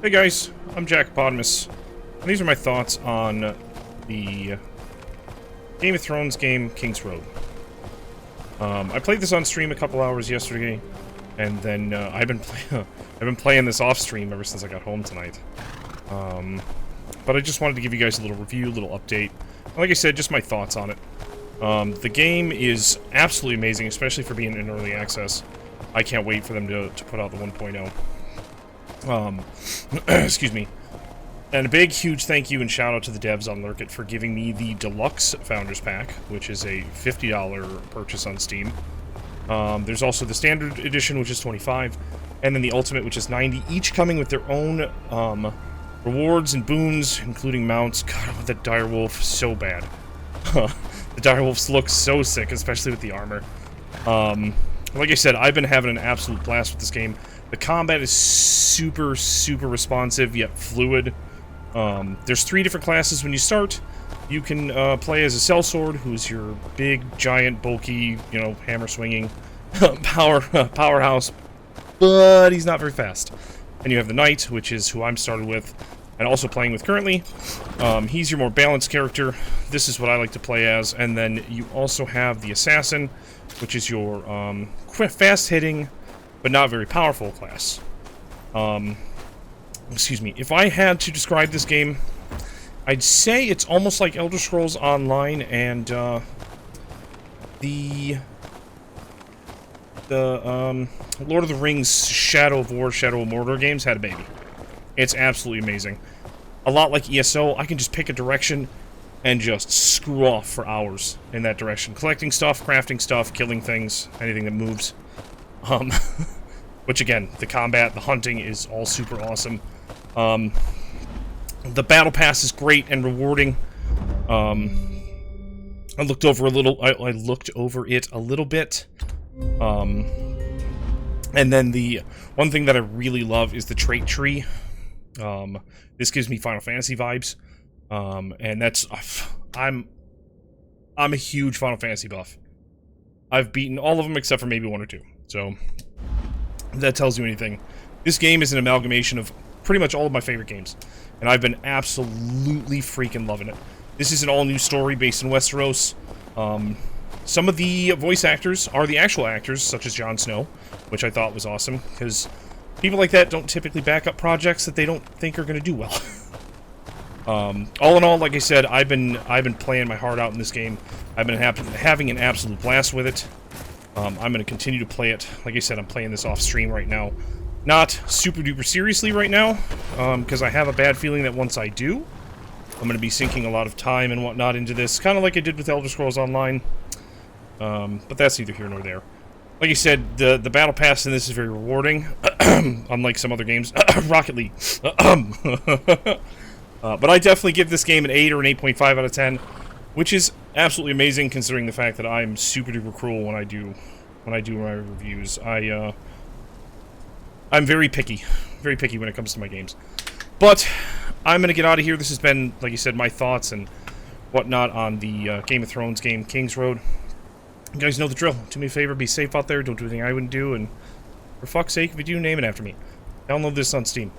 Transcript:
Hey guys, I'm Jackopotamus, and these are my thoughts on the Game of Thrones game, Kingsroad. I played this on stream a couple hours yesterday, and then I've been playing this off stream ever since I got home tonight. But I just wanted to give you guys a little review, a little update. Like I said, just my thoughts on it. The game is absolutely amazing, especially for being in early access. I can't wait for them to put out the 1.0. Excuse me. And a big, huge thank you and shout out to the devs on Lurkit for giving me the Deluxe Founders Pack, which is a $50 purchase on Steam. There's also the Standard Edition, which is $25, and then the Ultimate, which is $90, each coming with their own rewards and boons, including mounts. God, the direwolf, so bad. The direwolves look so sick, especially with the armor. Like I said, I've been having an absolute blast with this game. The combat is super, super responsive, yet fluid. There's 3 different classes when you start. You can play as a sellsword, who's your big, giant, bulky, you know, hammer-swinging powerhouse, but he's not very fast. And you have the knight, which is who I'm started with, and also playing with currently. He's your more balanced character. This is what I like to play as. And then you also have the assassin, which is your fast-hitting, but not very powerful class. Excuse me. If I had to describe this game, I'd say it's almost like Elder Scrolls Online and the Lord of the Rings Shadow of War, Shadow of Mordor games had a baby. It's absolutely amazing. A lot like ESO, I can just pick a direction and just screw off for hours in that direction. Collecting stuff, crafting stuff, killing things, anything that moves. Which again, the combat, the hunting is all super awesome. The battle pass is great and rewarding. I looked over it a little bit. And then the one thing that I really love is the trait tree. This gives me Final Fantasy vibes. And that's I'm a huge Final Fantasy buff. I've beaten all of them except for maybe 1 or 2. So if that tells you anything. This game is an amalgamation of pretty much all of my favorite games, and I've been absolutely freaking loving it. This is an all-new story based in Westeros. Some of the voice actors are the actual actors, such as Jon Snow, which I thought was awesome, because people like that don't typically back up projects that they don't think are going to do well. All in all, like I said, I've been playing my heart out in this game. I've been having an absolute blast with it. I'm going to continue to play it. Like I said, I'm playing this off stream right now. Not super duper seriously right now, because I have a bad feeling that once I do, I'm going to be sinking a lot of time and whatnot into this, kind of like I did with Elder Scrolls Online. But that's neither here nor there. Like I said, the battle pass in this is very rewarding, unlike some other games. Rocket League. But I definitely give this game an 8 or an 8.5 out of 10, which is absolutely amazing considering the fact that I'm super duper cruel when I do my reviews. I'm very picky when it comes to my games. But I'm gonna get out of here. This has been, like you said, my thoughts and whatnot on the Game of Thrones game, Kingsroad. You guys know the drill. Do me a favor, be safe out there. Don't do anything I wouldn't do, and for fuck's sake, if you do, name it after me. Download this on Steam.